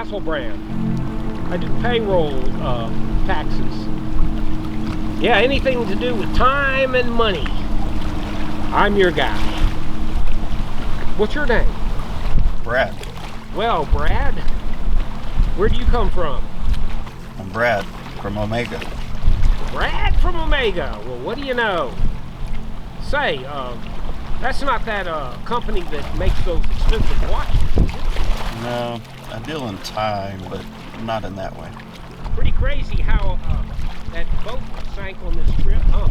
Russell Brand. I do payroll taxes. Yeah, anything to do with time and money. I'm your guy. What's your name? Brad. Well, Brad, where do you come from? I'm Brad from Omega. Brad from Omega. Well, what do you know? Say, that's not that company that makes those expensive watches, is it? No, I deal in time, but not in that way. Pretty crazy how that boat sank on this trip, huh?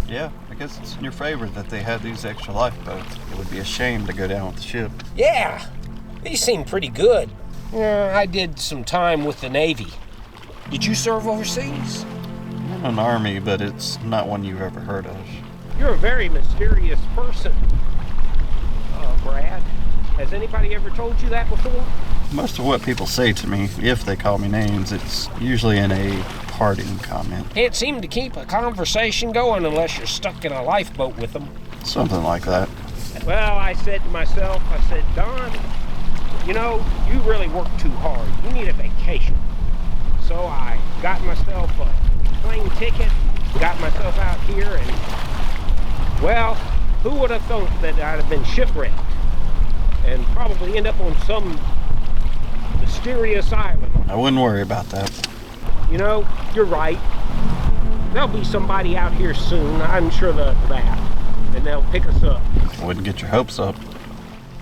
Yeah, I guess it's in your favor that they had these extra lifeboats. It would be a shame to go down with the ship. Yeah, these seem pretty good. Yeah, I did some time with the Navy. Did you serve overseas? I'm in an army, but it's not one you've ever heard of. You're a very mysterious person, Brad. Has anybody ever told you that before? Most of what people say to me, if they call me names, it's usually in a parting comment. Can't seem to keep a conversation going unless you're stuck in a lifeboat with them. Something like that. Well, I said to myself, Don, you know, you really work too hard. You need a vacation. So I got myself a plane ticket, got myself out here, and, well, who would have thought that I'd have been shipwrecked and probably end up on some mysterious island? I wouldn't worry about that. You know, you're right. There'll be somebody out here soon, I'm sure of that, and they'll pick us up. I wouldn't get your hopes up.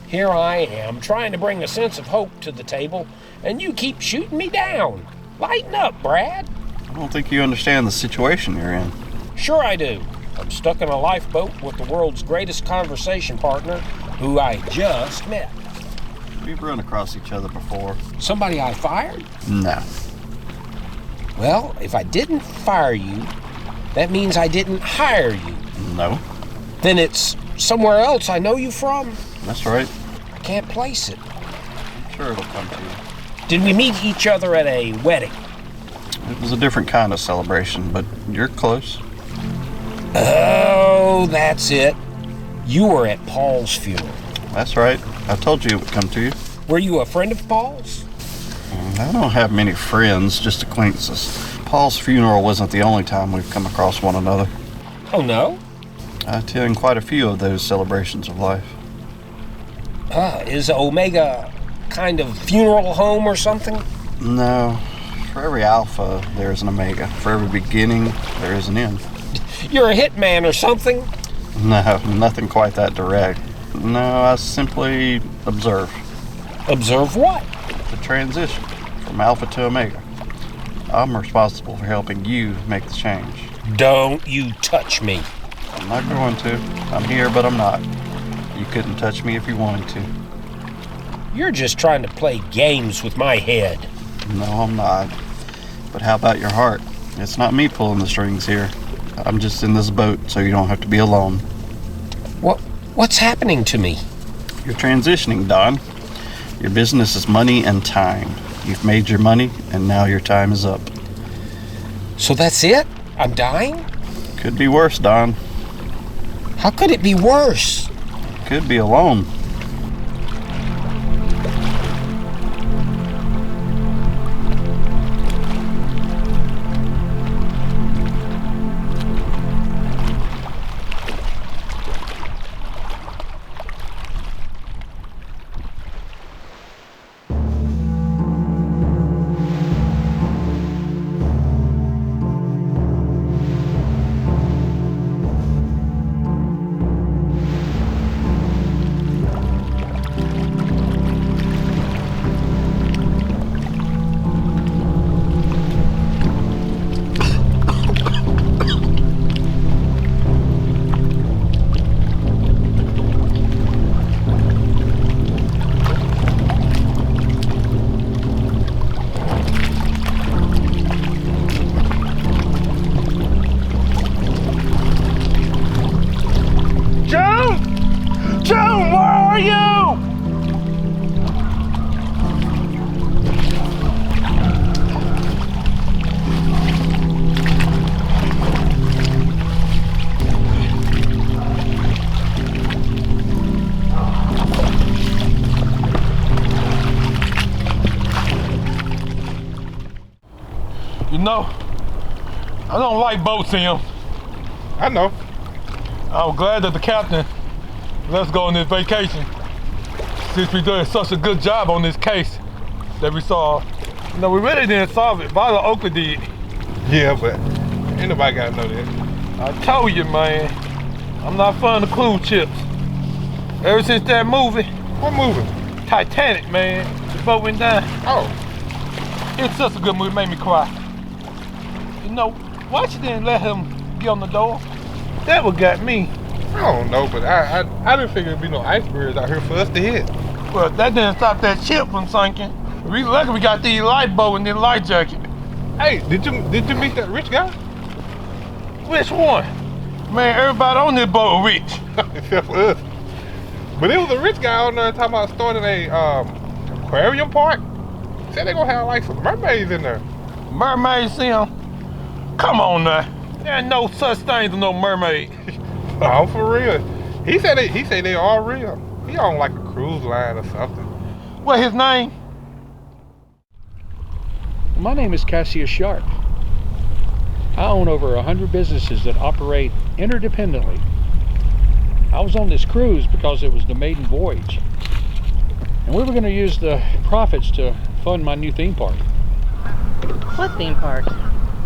Here I am, trying to bring a sense of hope to the table, and you keep shooting me down. Lighten up, Brad. I don't think you understand the situation you're in. Sure I do. I'm stuck in a lifeboat with the world's greatest conversation partner, who I just met. We've run across each other before. Somebody I fired? No. Well, if I didn't fire you, that means I didn't hire you. No. Then it's somewhere else I know you from? That's right. I can't place it. I'm sure it'll come to you. Did we meet each other at a wedding? It was a different kind of celebration, but you're close. Oh, that's it. You were at Paul's funeral. That's right. I told you it would come to you. Were you a friend of Paul's? I don't have many friends, just acquaintances. Paul's funeral wasn't the only time we've come across one another. Oh, no? I attend quite a few of those celebrations of life. Is Omega kind of funeral home or something? No. For every alpha, there's an omega. For every beginning, there is an end. You're a hitman or something? No, nothing quite that direct. No, I simply observe. Observe what? The transition from alpha to omega. I'm responsible for helping you make the change. Don't you touch me. I'm not going to. I'm here, but I'm not. You couldn't touch me if you wanted to. You're just trying to play games with my head. No, I'm not. But how about your heart? It's not me pulling the strings here. I'm just in this boat, so you don't have to be alone. What's happening to me? You're transitioning, Don. Your business is money and time. You've made your money, and now your time is up. So that's it? I'm dying? Could be worse, Don. How could it be worse? Could be alone. You know, I don't like boats, Tim. I know. I'm glad that the captain let us go on this vacation since we did such a good job on this case that we saw. You know, we really didn't solve it. Viola Oakley did. Yeah, but ain't nobody gotta know that. I told you, man, I'm not fond of cruise ships. Ever since that movie, What movie? Titanic, man, the boat went down. Oh, It's just a good movie, made me cry. You know, why she didn't let him get on the door? That what got me. I don't know, but I didn't figure there'd be no icebergs out here for us to hit. Well, that didn't stop that ship from sinking. We lucky we got the lifeboat and the life jacket. Hey, did you meet that rich guy? Which one? Man, everybody on this boat rich. Except for us. But it was a rich guy on there talking about starting a aquarium park. Said they gonna have like some mermaids in there. Mermaids, Sim? Come on now. There ain't no such thing as no mermaid. Oh, for real. He said they are real. He on like a cruise line or something. What his name? My name is Cassius Sharp. I own over 100 businesses that operate interdependently. I was on this cruise because it was the maiden voyage, and we were going to use the profits to fund my new theme park. What theme park?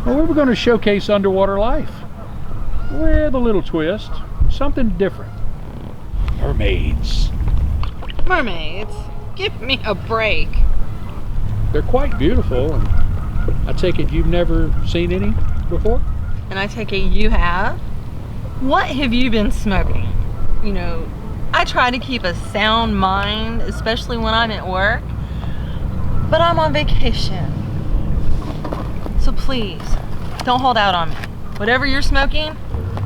Well, we were going to showcase underwater life with a little twist, something different. Mermaids. Mermaids? Give me a break. They're quite beautiful, and I take it you've never seen any before? And I take it you have? What have you been smoking? You know, I try to keep a sound mind, especially when I'm at work, but I'm on vacation. So please, don't hold out on me. Whatever you're smoking,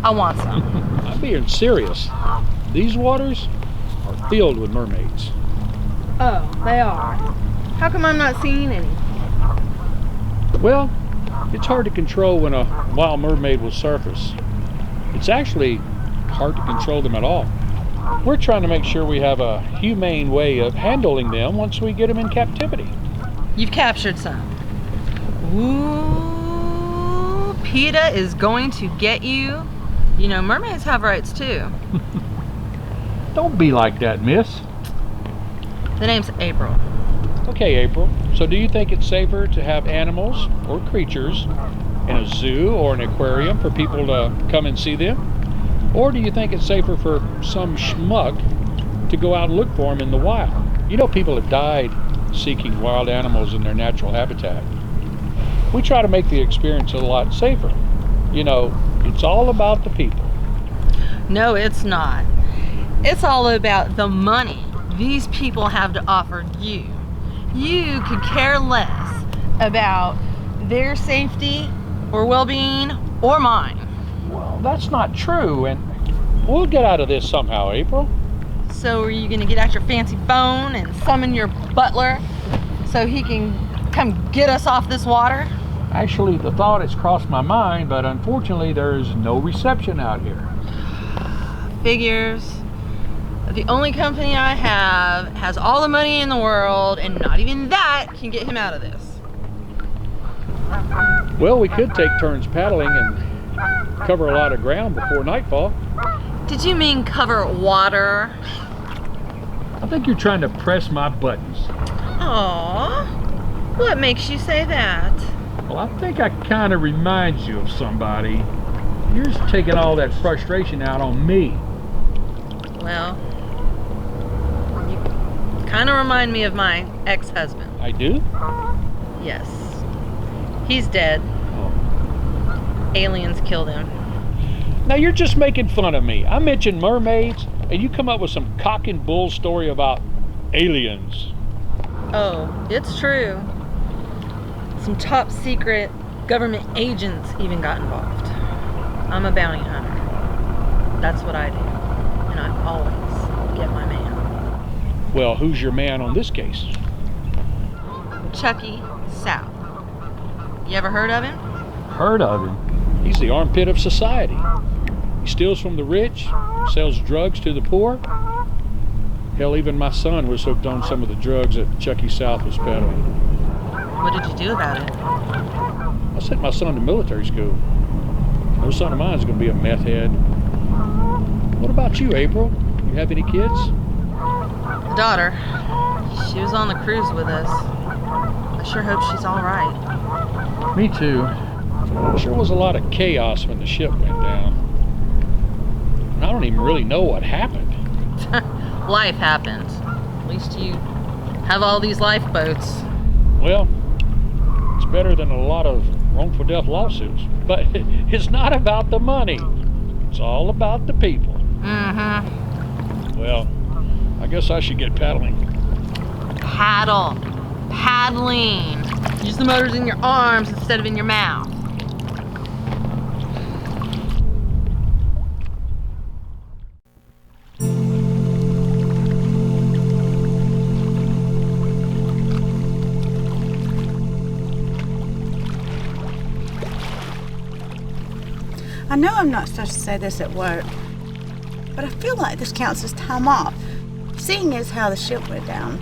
I want some. I'm being serious. These waters are filled with mermaids. Oh, they are. How come I'm not seeing any? Well, it's hard to control when a wild mermaid will surface. It's actually hard to control them at all. We're trying to make sure we have a humane way of handling them once we get them in captivity. You've captured some. Ooh, PETA is going to get you. You know, mermaids have rights too. Don't be like that, miss. The name's April. Okay, April. So do you think it's safer to have animals or creatures in a zoo or an aquarium for people to come and see them? Or do you think it's safer for some schmuck to go out and look for them in the wild? You know, people have died seeking wild animals in their natural habitat. We try to make the experience a lot safer. You know, it's all about the people. No, it's not. It's all about the money these people have to offer you. You could care less about their safety or well-being or mine. Well, that's not true, and we'll get out of this somehow, April. So are you gonna get out your fancy phone and summon your butler so he can come get us off this water? Actually, the thought has crossed my mind, but unfortunately there's no reception out here. Figures. The only company I have has all the money in the world, and not even that can get him out of this. Well, we could take turns paddling and cover a lot of ground before nightfall. Did you mean cover water? I think you're trying to press my buttons. Aww. What makes you say that? Well, I think I kind of remind you of somebody. You're just taking all that frustration out on me. Well, you kind of remind me of my ex-husband. I do? Yes. He's dead. Oh. Aliens killed him. Now you're just making fun of me. I mentioned mermaids, and you come up with some cock and bull story about aliens. Oh, it's true. Some top secret government agents even got involved. I'm a bounty hunter. That's what I do. And I always get my man. Well, who's your man on this case? Chucky South. You ever heard of him? Heard of him? He's the armpit of society. He steals from the rich, sells drugs to the poor. Hell, even my son was hooked on some of the drugs that Chucky South was peddling. What did you do about it? I sent my son to military school. No son of mine is going to be a meth head. What about you, April? You have any kids? Daughter. She was on the cruise with us. I sure hope she's all right. Me too. Sure was a lot of chaos when the ship went down. And I don't even really know what happened. Life happens. At least you have all these lifeboats. Well, it's better than a lot of wrongful death lawsuits. But it's not about the money. It's all about the people. Mm-hmm. Well, I guess I should get paddling. Paddle. Paddling. Use the motors in your arms instead of in your mouth. I know I'm not supposed to say this at work, but I feel like this counts as time off, seeing as how the ship went down.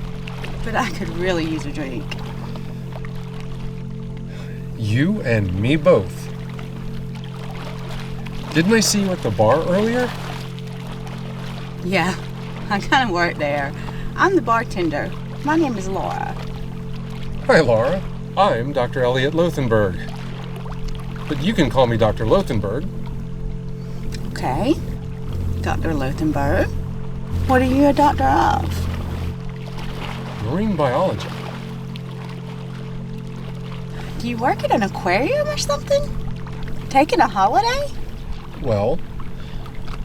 But I could really use a drink. You and me both. Didn't I see you at the bar earlier? Yeah, I kind of work there. I'm the bartender. My name is Laura. Hi, Laura. I'm Dr. Elliot Lothenberg. But you can call me Dr. Lothenberg. Okay, Dr. Lothenberg. What are you a doctor of? Marine biology. Do you work at an aquarium or something? Taking a holiday? Well,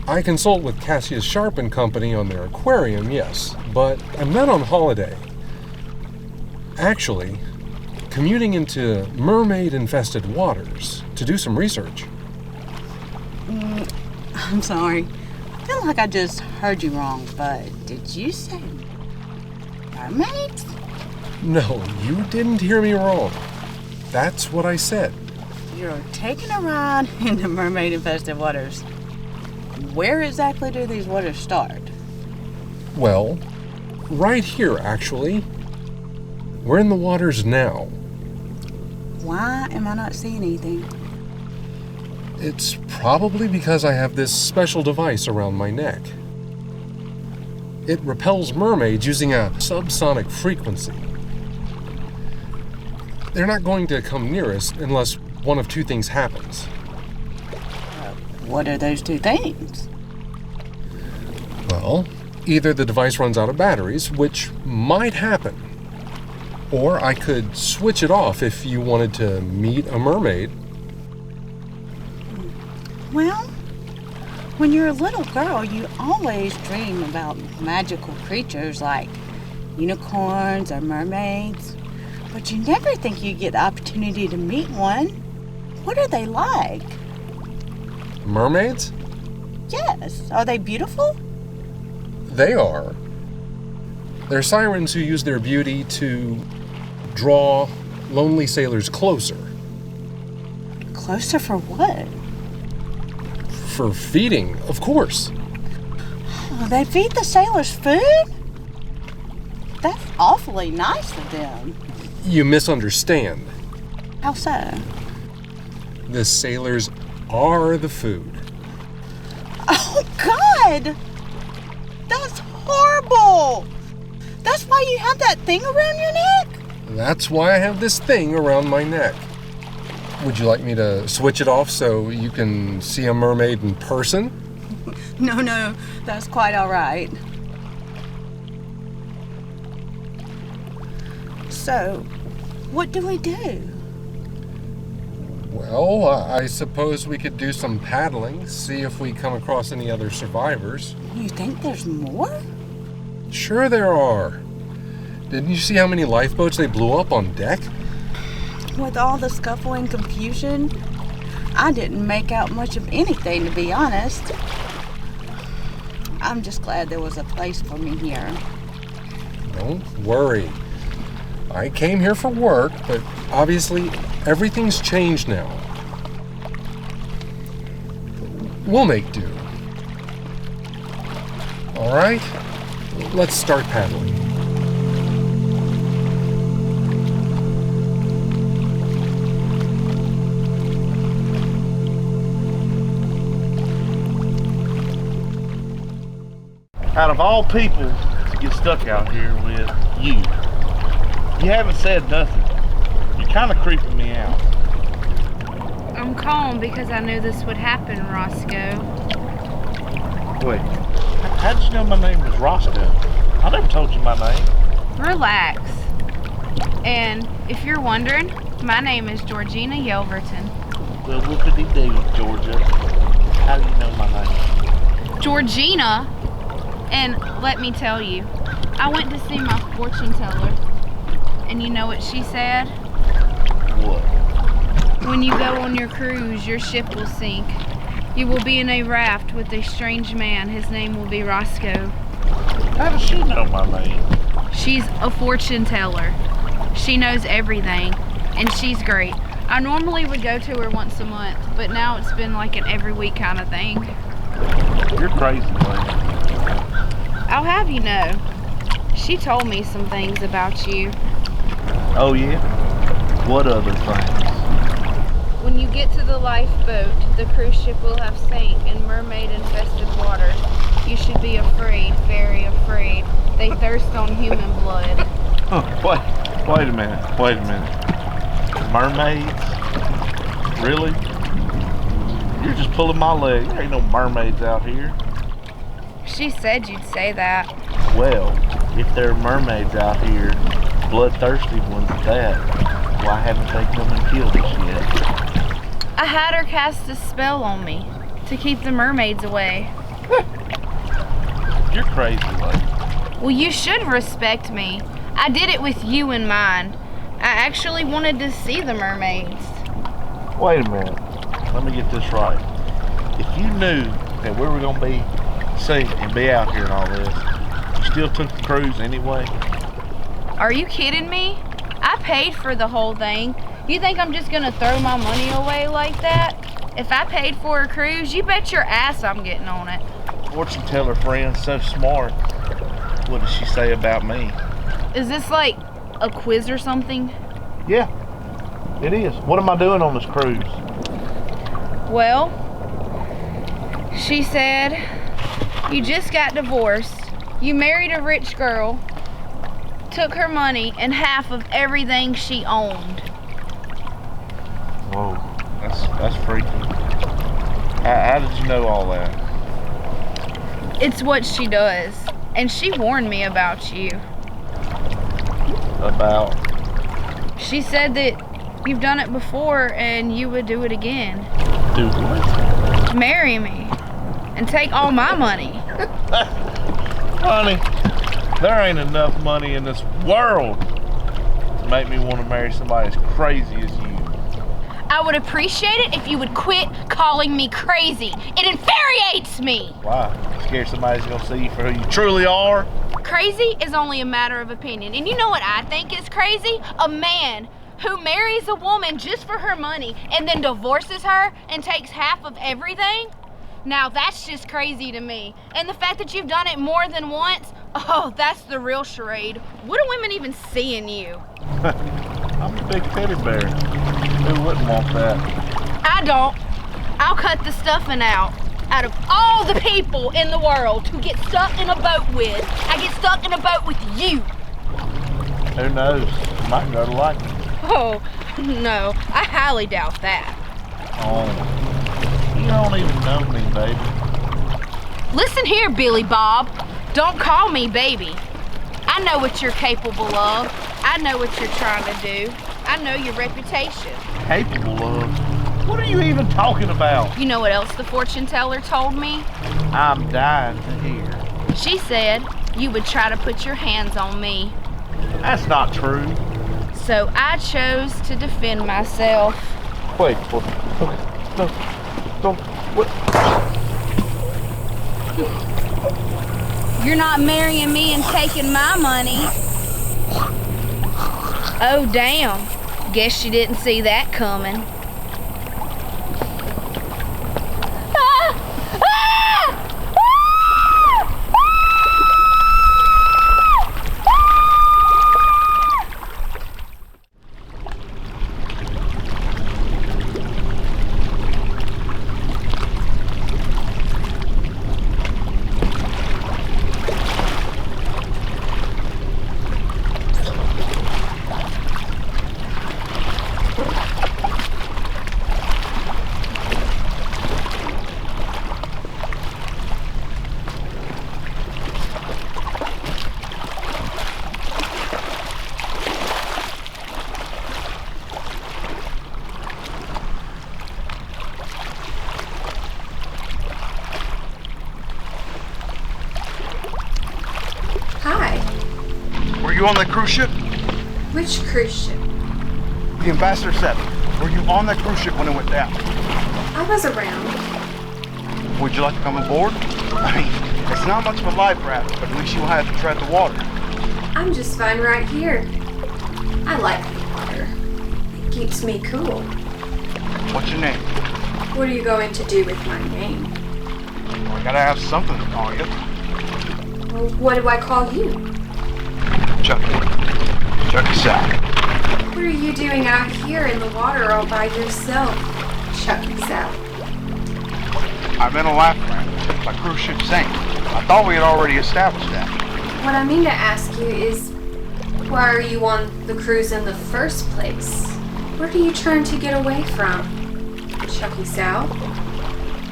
I consult with Cassius Sharp and Company on their aquarium, yes, but I'm not on holiday. Actually, commuting into mermaid-infested waters to do some research. I'm sorry. I feel like I just heard you wrong, but did you say mermaids? No, you didn't hear me wrong. That's what I said. You're taking a ride into mermaid-infested waters. Where exactly do these waters start? Well, right here, actually. We're in the waters now. Why am I not seeing anything? It's probably because I have this special device around my neck. It repels mermaids using a subsonic frequency. They're not going to come near us unless one of two things happens. What are those two things? Well, either the device runs out of batteries, which might happen, or I could switch it off if you wanted to meet a mermaid. Well, when you're a little girl, you always dream about magical creatures like unicorns or mermaids, but you never think you get the opportunity to meet one. What are they like? Mermaids? Yes. Are they beautiful? They are. They're sirens who use their beauty to draw lonely sailors closer. Closer for what? For feeding, of course. Oh, they feed the sailors food? That's awfully nice of them. You misunderstand. How so? The sailors are the food. Oh, God! That's horrible! That's why you have that thing around your neck? That's why I have this thing around my neck. Would you like me to switch it off so you can see a mermaid in person? No, that's quite all right. So, what do we do? Well, I suppose we could do some paddling, see if we come across any other survivors. You think there's more? Sure there are. Didn't you see how many lifeboats they blew up on deck? With all the scuffle and confusion, I didn't make out much of anything, to be honest. I'm just glad there was a place for me here. Don't worry. I came here for work, but obviously everything's changed now. We'll make do. All right, let's start paddling. out of all people to get stuck out here with you. You haven't said nothing. You're kind of creeping me out. I'm calm because I knew this would happen, Roscoe. Wait, how did you know my name was Roscoe? I never told you my name. Relax. And if you're wondering, my name is Georgina Yelverton. Well, whoopity-doo, Georgia. How do you know my name? Georgina? And let me tell you, I went to see my fortune teller, and you know what she said? What? When you go on your cruise, your ship will sink. You will be in a raft with a strange man. His name will be Roscoe. How does she know my name? She's a fortune teller. She knows everything, and she's great. I normally would go to her once a month, but now it's been like an every week kind of thing. You're crazy, lady. I'll have you know, she told me some things about you. Oh, yeah? What other things? When you get to the lifeboat, the cruise ship will have sank in mermaid-infested waters. You should be afraid, very afraid. They thirst on human blood. Wait a minute. Mermaids? Really? You're just pulling my leg. There ain't no mermaids out here. She said you'd say that. Well, if there are mermaids out here, bloodthirsty ones at that, why haven't they come and killed us yet? I had her cast a spell on me to keep the mermaids away. You're crazy, lady. Well, you should respect me. I did it with you in mind. I actually wanted to see the mermaids. Wait a minute. Let me get this right. If you knew that we were going to be seen and be out here and all this, you still took the cruise anyway? Are you kidding me? I paid for the whole thing. You think I'm just gonna throw my money away like that? If I paid for a cruise, you bet your ass I'm getting on it. Fortune teller friend's so smart. What does she say about me? Is this like a quiz or something? Yeah, it is. What am I doing on this cruise? Well, she said you just got divorced, you married a rich girl, took her money and half of everything she owned. Whoa, that's freaky. How did you know all that? It's what she does, and she warned me about you. About? She said that you've done it before and you would do it again. Do what? Marry me and take all my money. Honey, there ain't enough money in this world to make me want to marry somebody as crazy as you. I would appreciate it if you would quit calling me crazy. It infuriates me. Why? Scared somebody's gonna see you for who you truly are? Crazy is only a matter of opinion. And you know what I think is crazy? A man who marries a woman just for her money and then divorces her and takes half of everything. Now that's just crazy to me. And the fact that you've done it more than once, oh, that's the real charade. What do women even see in you? I'm a big teddy bear. Who wouldn't want that? I don't. I'll cut the stuffing out. Out of all the people in the world to get stuck in a boat with, I get stuck in a boat with you. Who knows? You might go to like it. Oh, no, I highly doubt that. Oh, you don't even know me, baby. Listen here, Billy Bob. Don't call me baby. I know what you're capable of. I know what you're trying to do. I know your reputation. Capable of? What are you even talking about? You know what else the fortune teller told me? I'm dying to hear. She said you would try to put your hands on me. That's not true. So I chose to defend myself. Wait, what? Don't, what? You're not marrying me and taking my money. Oh, damn. Guess you didn't see that coming. you on that cruise ship? Which cruise ship? The Ambassador 7. Were you on that cruise ship when it went down? I was around. Would you like to come aboard? I mean, it's not much of a life raft, but at least you won't have to tread the water. I'm just fine right here. I like the water. It keeps me cool. What's your name? What are you going to do with my name? Well, I gotta have something to call you. Well, what do I call you? Chucky. Chucky Sack. What are you doing out here in the water all by yourself, Chucky Sal? I'm in a life raft. My cruise ship sank. I thought we had already established that. What I mean to ask you is, why are you on the cruise in the first place? Where do you turn to get away from? Chucky South?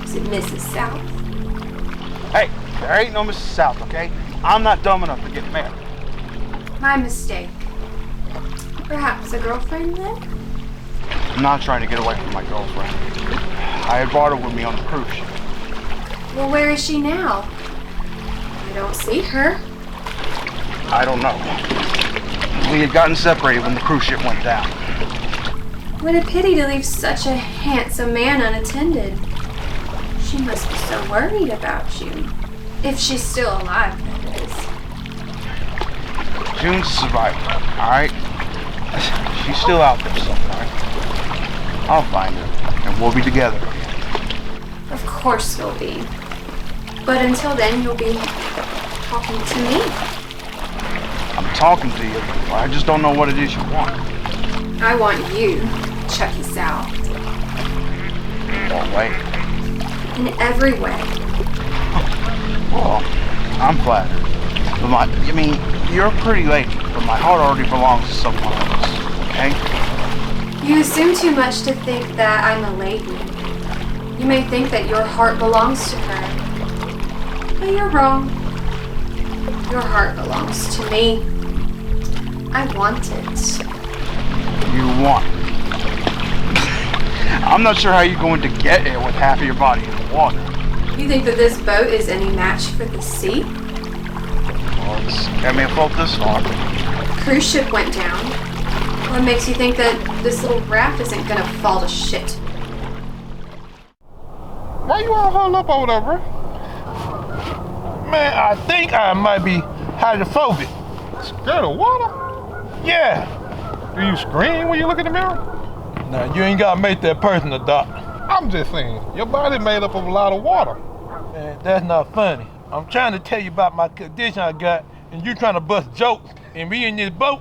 Is it Mrs. South? Hey, there ain't no Mrs. South, okay? I'm not dumb enough to get married. My mistake. Perhaps a girlfriend then? I'm not trying to get away from my girlfriend. I had brought her with me on the cruise ship. Well, where is she now? I don't see her. I don't know. We had gotten separated when the cruise ship went down. What a pity to leave such a handsome man unattended. She must be so worried about you. If she's still alive, that is. June's a survivor, alright? She's still out there somewhere. I'll find her, and we'll be together again. Of course you'll be. But until then, you'll be talking to me. I'm talking to you, but I just don't know what it is you want. I want you, Chucky Sal. What way? In every way. Well, I'm flattered. But I mean, you're a pretty lady, but my heart already belongs to someone else, okay? You assume too much to think that I'm a lady. You may think that your heart belongs to her. But you're wrong. Your heart belongs to me. I want it. You want it. I'm not sure how you're going to get it with half of your body in the water. You think that this boat is any match for the sea? Well, it's got me afloat this far. Cruise ship went down. What makes you think that this little raft isn't gonna fall to shit? Why you all holed up over there, bro? Man, I think I might be hydrophobic. Scared of water? Yeah. Do you scream when you look in the mirror? Now, you ain't gotta make that personal, Doc. I'm just saying, your body made up of a lot of water. Man, that's not funny. I'm trying to tell you about my condition I got, and you trying to bust jokes and be in this boat?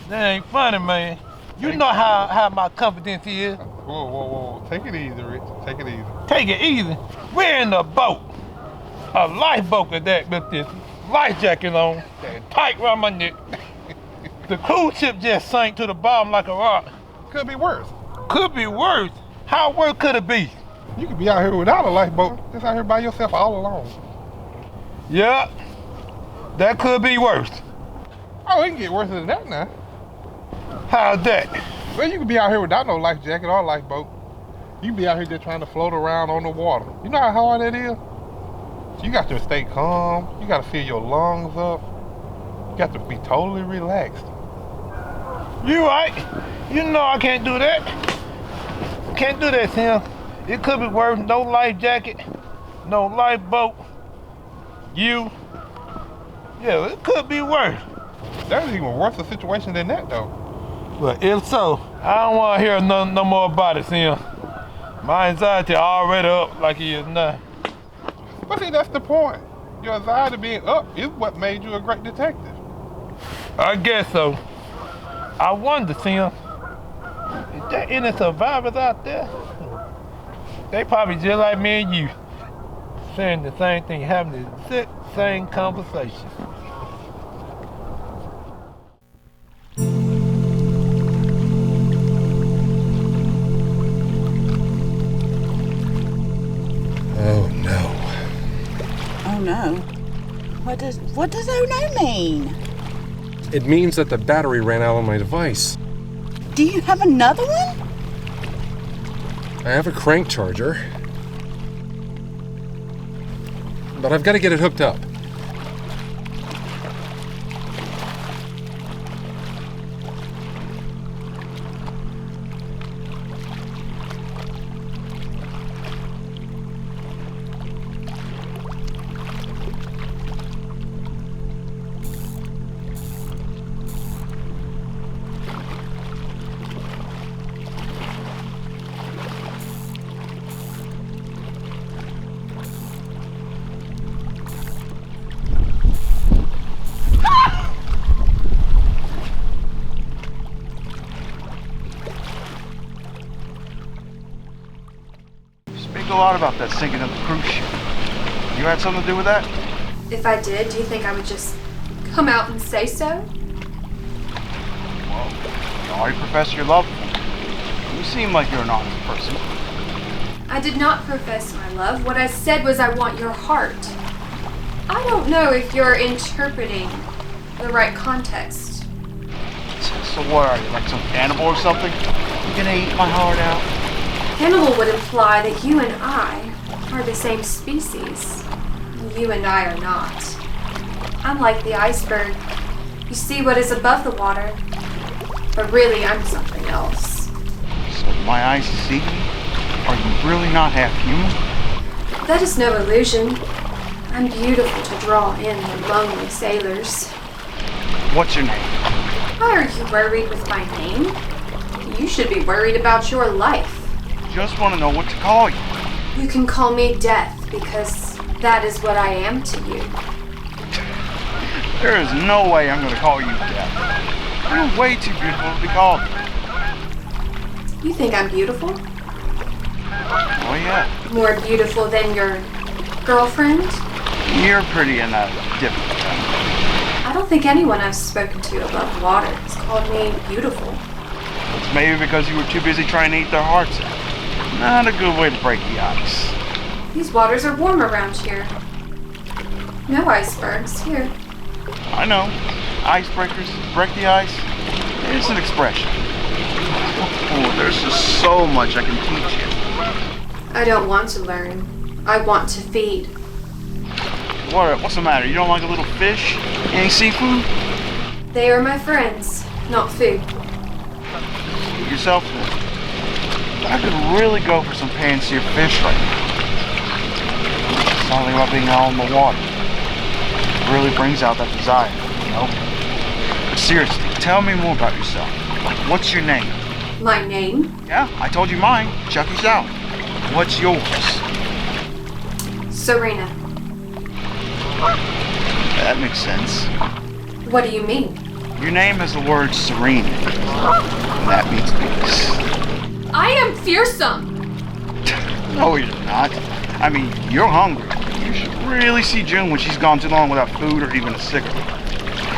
That ain't funny, man. You know how my confidence is. Whoa. Take it easy, Rich. Take it easy. Take it easy. We're in a boat. A lifeboat at that with this life jacket on, tight around my neck. The cruise ship just sank to the bottom like a rock. Could be worse. Could be worse. How worse could it be? You could be out here without a lifeboat, just out here by yourself all alone. Yeah, that could be worse. Oh, it can get worse than that now. How's that? Well, you could be out here without no life jacket or lifeboat. You can be out here just trying to float around on the water. You know how hard that is? You got to stay calm. You got to fill your lungs up. You got to be totally relaxed. You right. You know I can't do that. Can't do that, Tim. It could be worse. No life jacket, no lifeboat. You. Yeah, it could be worse. That's even worse a situation than that, though. Well, if so, I don't want to hear no more about it, Tim. My anxiety already up like it is now. But see, that's the point. Your anxiety being up is what made you a great detective. I guess so. I wonder, Tim, is there any survivors out there? They probably just like me and you, saying the same thing, having the same conversation. Oh no. Oh no. What does oh no mean? It means that the battery ran out on my device. Do you have another one? I have a crank charger, but I've got to get it hooked up. speak a lot about that sinking of the cruise ship. You had something to do with that? If I did, do you think I would just come out and say so? Well, you already professed your love for me. You seem like you're an honest person. I did not profess my love. What I said was I want your heart. I don't know if you're interpreting the right context. So what are you, like some cannibal or something? You gonna eat my heart out? Cannibal would imply that you and I are the same species. You and I are not. I'm like the iceberg. You see what is above the water, but really I'm something else. So my eyes see me? Are you really not half human? That is no illusion. I'm beautiful to draw in the lonely sailors. What's your name? Why are you worried with my name? You should be worried about your life. Just want to know what to call you. You can call me Death because that is what I am to you. There is no way I'm going to call you Death. You're way too beautiful to be called. You think I'm beautiful? Oh yeah. More beautiful than your girlfriend? You're pretty in a different way. I don't think anyone I've spoken to above water has called me beautiful. It's maybe because you were too busy trying to eat their hearts out. Not a good way to break the ice. These waters are warm around here. No icebergs here. I know. Icebreakers, break the ice. It's an expression. Oh, there's just so much I can teach you. I don't want to learn. I want to feed. What's the matter? You don't like a little fish? Any seafood? They are my friends, not food. Suit yourself. I could really go for some pan-seared fish right now. Something about being out on the water. It really brings out that desire, you know? But seriously, tell me more about yourself. What's your name? My name? Yeah, I told you mine. Chucky's out. What's yours? Serena. That makes sense. What do you mean? Your name has the word serene in it, and that means peace. I am fearsome. No, you're not. I mean, you're hungry. You should really see June when she's gone too long without food or even a cigarette.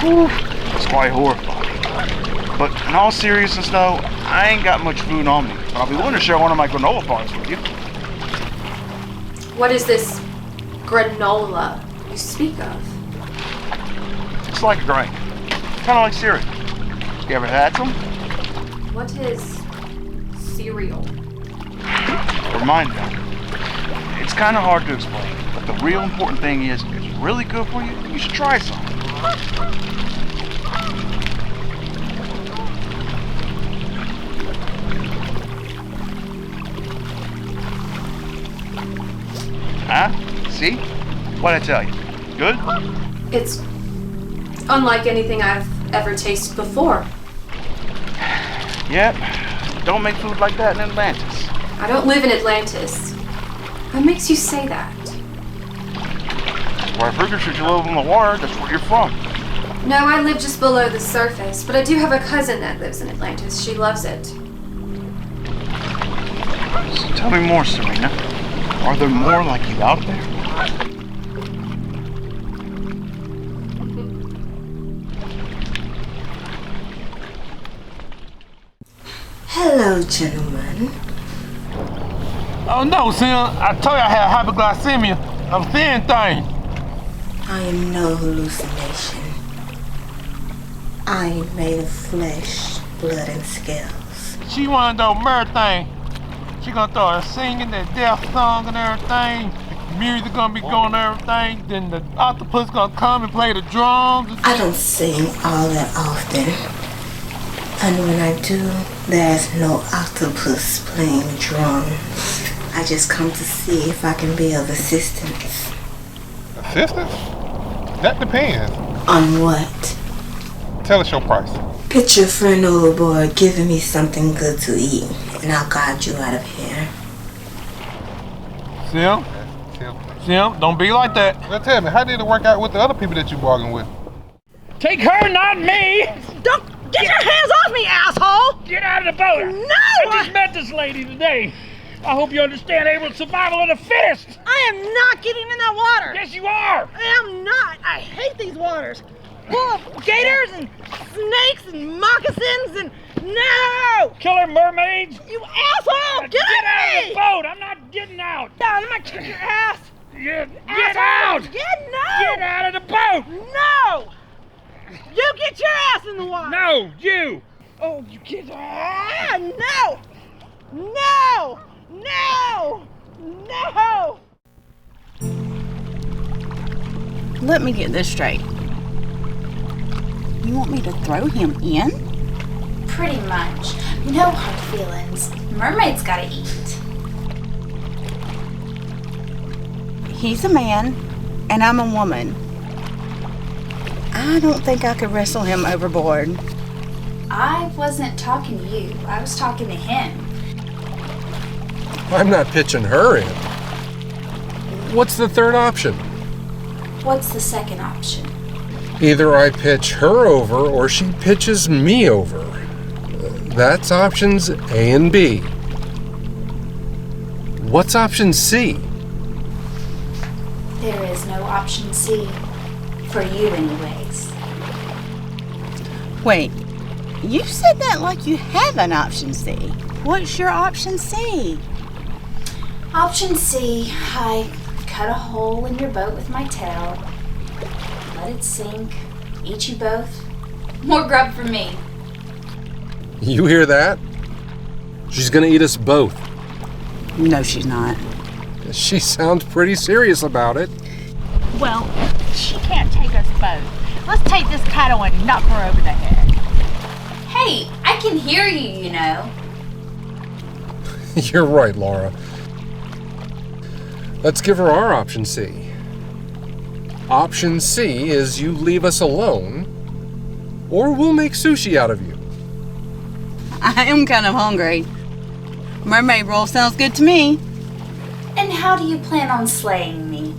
Whew, it's quite horrifying. But in all seriousness, though, I ain't got much food on me, but I'll be willing to share one of my granola bars with you. What is this granola you speak of? It's like a drink. Kind of like cereal. You ever had some? What is cereal? Remind me. It's kind of hard to explain, but the real important thing is, if it's really good for you, you should try some. Huh? See? What'd I tell you? Good? It's unlike anything I've ever tasted before. Yep. Don't make food like that in Atlantis. I don't live in Atlantis. What makes you say that? Well, I figured since you live on the water, that's where you're from. No, I live just below the surface, but I do have a cousin that lives in Atlantis. She loves it. So tell me more, Serena. Are there more like you out there? Hello, gentlemen. Oh no, Sim. I told you I had hypoglycemia. I'm seeing things. I am no hallucination. I am made of flesh, blood, and scales. She one of those murder things. She gonna start singing that death song and everything. The music gonna be going and everything. Then the octopus gonna come and play the drums. I don't sing all that often. And when I do, there's no octopus playing drums. I just come to see if I can be of assistance. Assistance? That depends. On what? Tell us your price. Get your friend overboard giving me something good to eat, and I'll guide you out of here. Sim? Sim, don't be like that. Now tell me, how did it work out with the other people that you bargained with? Take her, not me! Don't get your hands off me, asshole! Get out of the boat! No! I just met this lady today. I hope you understand, Abel, survival of the fittest. I am not getting in that water. Yes, you are. I am not. I hate these waters. Full of gators and snakes and moccasins and no! Killer mermaids. You asshole! Get out of me! the boat. I'm not getting out. I'm gonna kick your ass. Get Asshole. out. Get Get out of the boat. No! You get your ass in the water. No, you. Oh, you get no! No! No! No! Let me get this straight. You want me to throw him in? Pretty much. No hard feelings. Mermaids gotta eat. He's a man, and I'm a woman. I don't think I could wrestle him overboard. I wasn't talking to you. I was talking to him. I'm not pitching her in. What's the third option? What's the second option? Either I pitch her over or she pitches me over. That's options A and B. What's option C? There is no option C. For you anyways. Wait, you said that like you have an option C. What's your option C? Option C, I cut a hole in your boat with my tail, let it sink, eat you both. More grub for me. You hear that? She's gonna eat us both. No, she's not. She sounds pretty serious about it. Well, she can't take us both. Let's take this cattle and knock her over the head. Hey, I can hear you, you know. You're right, Laura. Let's give her our option C. Option C is you leave us alone, or we'll make sushi out of you. I am kind of hungry. Mermaid roll sounds good to me. And how do you plan on slaying me?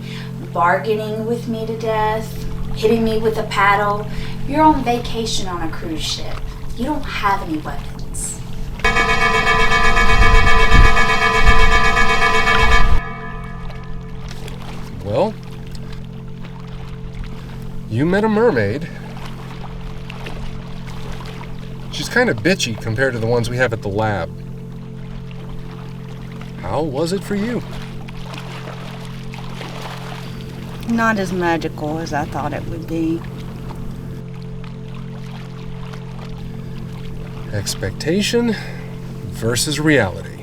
Bargaining with me to death? Hitting me with a paddle? You're on vacation on a cruise ship. You don't have any weapons. Well, you met a mermaid. She's kind of bitchy compared to the ones we have at the lab. How was it for you? Not as magical as I thought it would be. Expectation versus reality.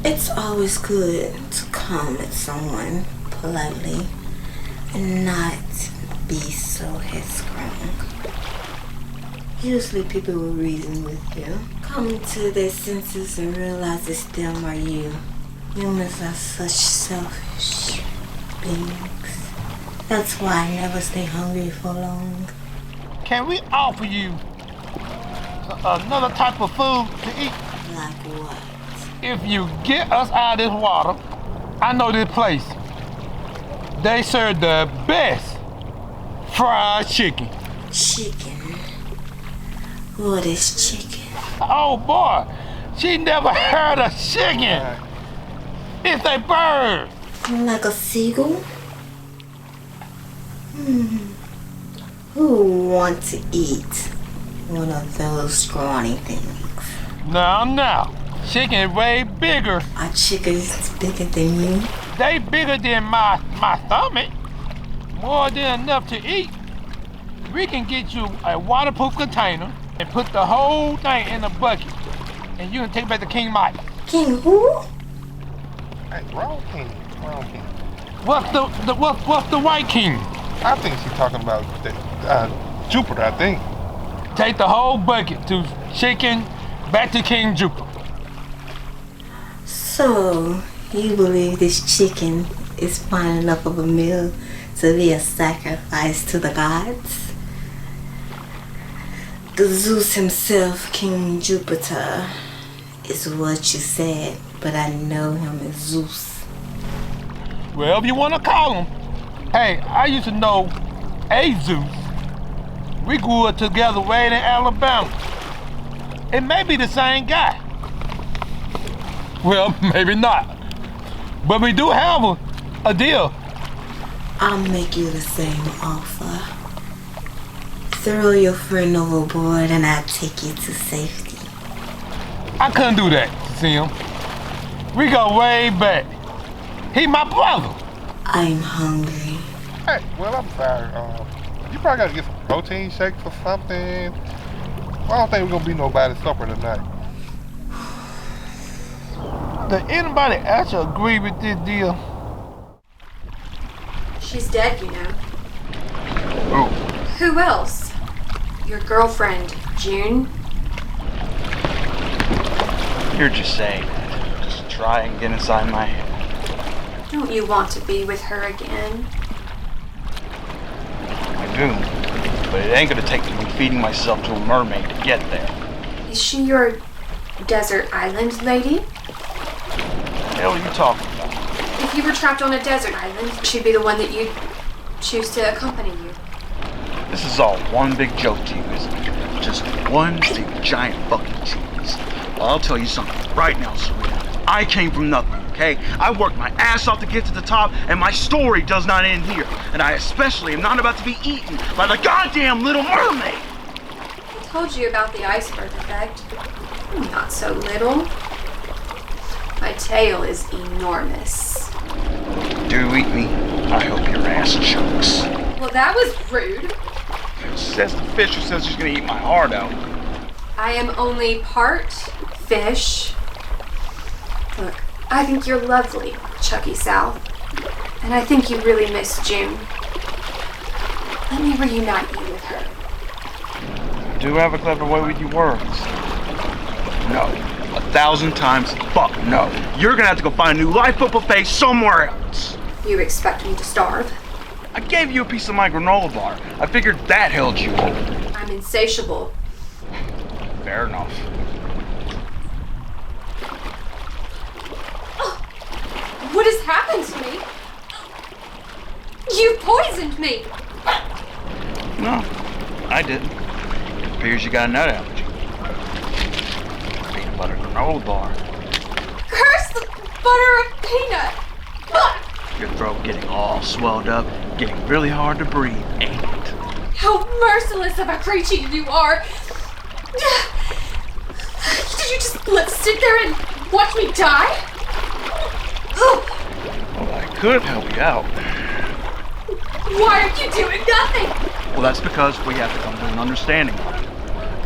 It's always good to come at someone politely and not be so headstrong. Usually people will reason with you, come to their senses and realize it's them or you. Humans are such selfish beings. That's why I never stay hungry for long. Can we offer you another type of food to eat? Like what? If you get us out of this water, I know this place. they serve the best fried chicken. Chicken? What is chicken? Oh boy, she never heard of chicken. It's a bird. Like a seagull? Who wants to eat one of those scrawny things? Now. Chicken is way bigger. Are chickens bigger than you? They bigger than my stomach. More than enough to eat. We can get you a waterproof container and put the whole thing in a bucket. And you can take it back to King Mike. King who? Hey, wrong king. Wrong king. What's the white king? I think she's talking about Jupiter, I think. Take the whole bucket to chicken back to King Jupiter. So, you believe this chicken is fine enough of a meal to be a sacrifice to the gods? The Zeus himself, King Jupiter, is what you said, but I know him as Zeus. Whatever you want to call him. Hey, I used to know a Zeus. We grew up together way in Alabama. It may be the same guy. Well, maybe not. But we do have a deal. I'll make you the same offer. Throw your friend overboard and I'll take you to safety. I couldn't do that, Sim. We go way back. He my brother. I'm hungry. Hey, well, I'm sorry. You probably gotta get some protein shakes or something. Well, I don't think we're gonna be nobody's supper tonight. Does anybody actually agree with this deal? She's dead, you know. Who? Who else? Your girlfriend, June. You're just saying that. Just try and get inside my head. Don't you want to be with her again? I do. But it ain't gonna take me feeding myself to a mermaid to get there. Is she your desert island lady? What the hell are you talking about? If you were trapped on a desert island, she'd be the one that you'd choose to accompany you. This is all one big joke to you, isn't it? Just one big giant fucking tease. Well, I'll tell you something right now, Serena. I came from nothing, okay? I worked my ass off to get to the top, and my story does not end here. And I especially am not about to be eaten by the goddamn Little Mermaid! I told you about the iceberg effect. Not so little. My tail is enormous. Do eat me. I hope your ass chokes. Well, that was rude. Says the fish who says she's gonna eat my heart out. I am only part fish. Look, I think you're lovely, Chucky Sal. And I think you really miss June. Let me reunite you with her. You do have a clever way with your words. No. 1,000 times fuck no. You're gonna have to go find a new lifeboat buffet somewhere else. You expect me to starve? I gave you a piece of my granola bar. I figured that held you over. I'm insatiable. Fair enough. What has happened to me? You poisoned me! No, I didn't. It appears you got a nut allergy. Peanut butter granola bar. Curse the butter of peanut! Your throat getting all swelled up, getting really hard to breathe, ain't it? How merciless of a creature you are! Did you just let's sit there and watch me die? Well, I could help you out. Why are you doing nothing? Well, that's because we have to come to an understanding.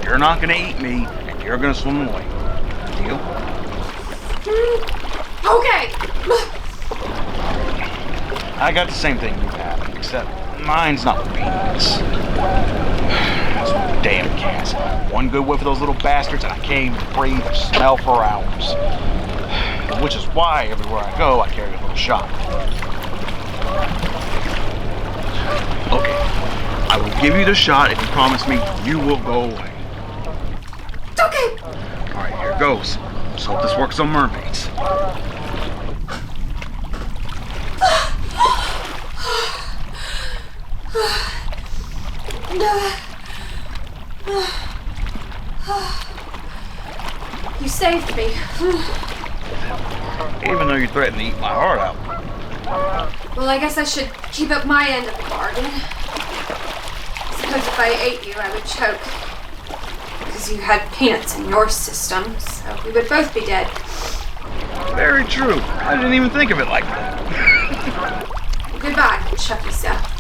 You're not gonna eat me, and you're gonna swim away. Deal? Okay. I got the same thing you have, except mine's not the peanuts. Those damn cats. One good whiff of those little bastards, and I can't even breathe or smell for hours. Which is why everywhere I go, I carry a little shot. Okay, I will give you the shot if you promise me you will go away. Okay. All right, here it goes. Let's hope this works on mermaids. You saved me. Even though you threatened to eat my heart out. Well, I guess I should keep up my end of the bargain. Suppose if I ate you, I would choke. Because you had peanuts in your system, so we would both be dead. Very true. I didn't even think of it like that. Goodbye, Chucky Seth.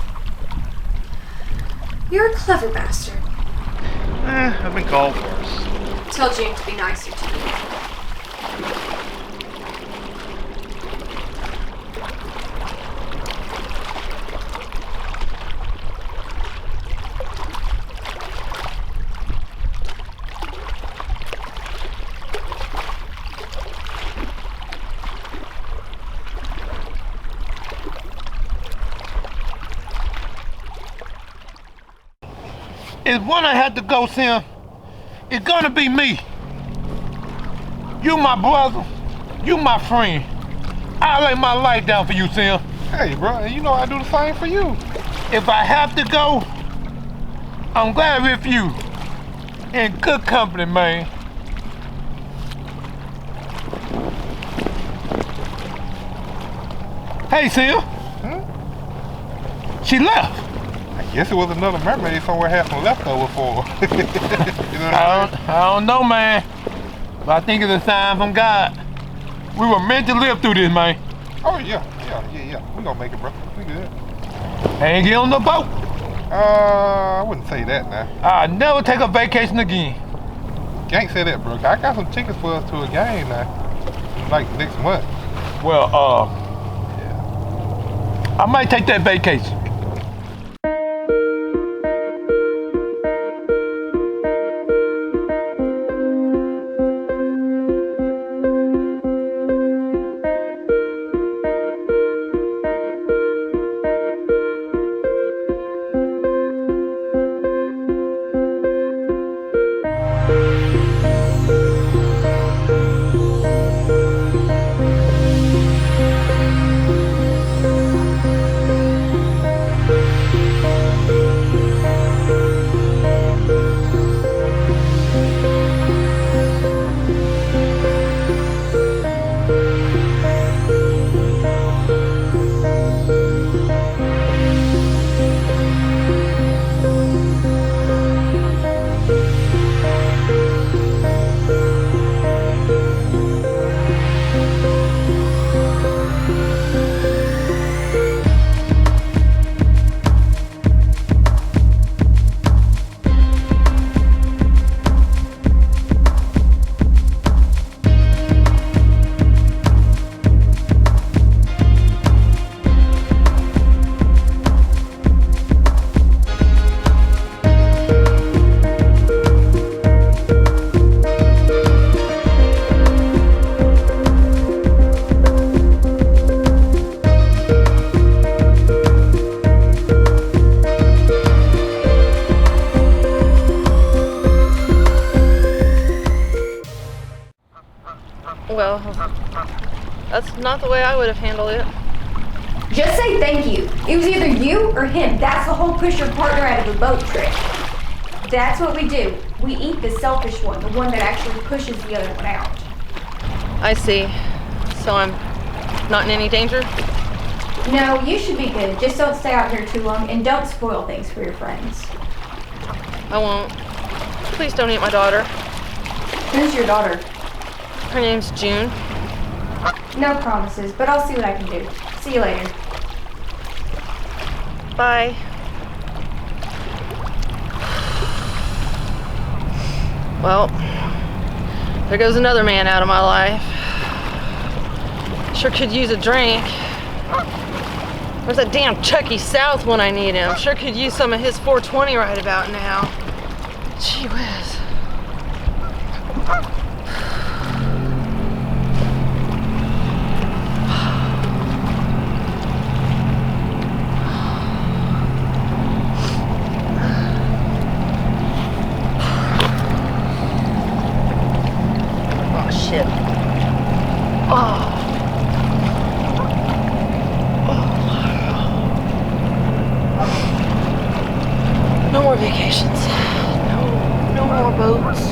You're a clever bastard. I've been called worse. Tell June to be nicer to you. If one I had to go, Sim, it's gonna be me. You my brother, you my friend. I'll lay my life down for you, Sim. Hey, bro, and you know I do the same for you. If I have to go, I'm glad with you. In good company, man. Hey, Sim. She left. I guess it was another mermaid somewhere had some leftover for her. You know I don't know, man. But I think it's a sign from God. We were meant to live through this, man. Oh, yeah. We gonna make it, bro. We good. Ain't get on the boat. I wouldn't say that now. I'll never take a vacation again. Can't say that, bro. I got some tickets for us to a game now. Like next month. Well, I might take that vacation. Well, that's not the way I would have handled it. Just say thank you. It was either you or him. That's the whole push your partner out of the boat trick. That's what we do. We eat the selfish one, the one that actually pushes the other one out. I see. So I'm not in any danger? No, you should be good. Just don't stay out here too long and don't spoil things for your friends. I won't. Please don't eat my daughter. Who's your daughter? Her name's June. No promises, but I'll see what I can do. See you later. Bye. Well, there goes another man out of my life. Sure could use a drink. Where's that damn Chucky South when I need him? Sure could use some of his 420 right about now. Gee whiz. Shit. Oh. No more more vacations. No more boats.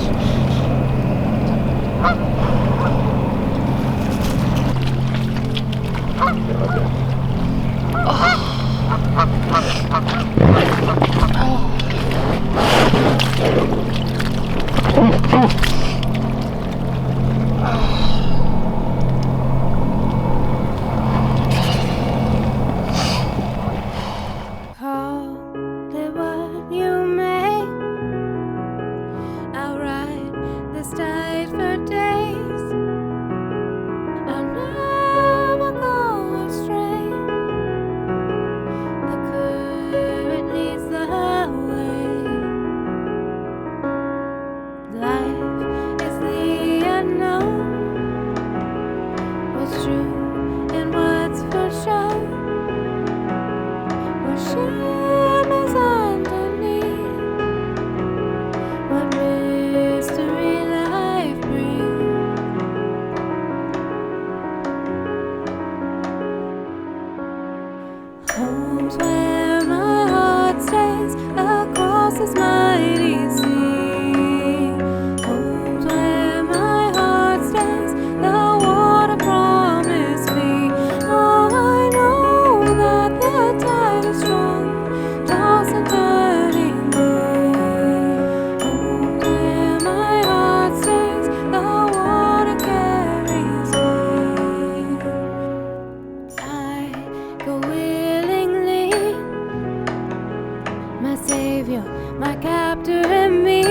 Call it what you may. I'll ride this tide for days. I'll never go astray. The current leads the way. Life is the unknown. What's true and what's for sure? What shimmers underneath? What mystery life brings? Home's where my heart stays across this mighty sea. Home's where my heart stays, the water promised me. Oh, I know that the tide is strong, tossing and turning me. Home's where my heart stays, the water carries me. I go willingly, my savior, my captor and me.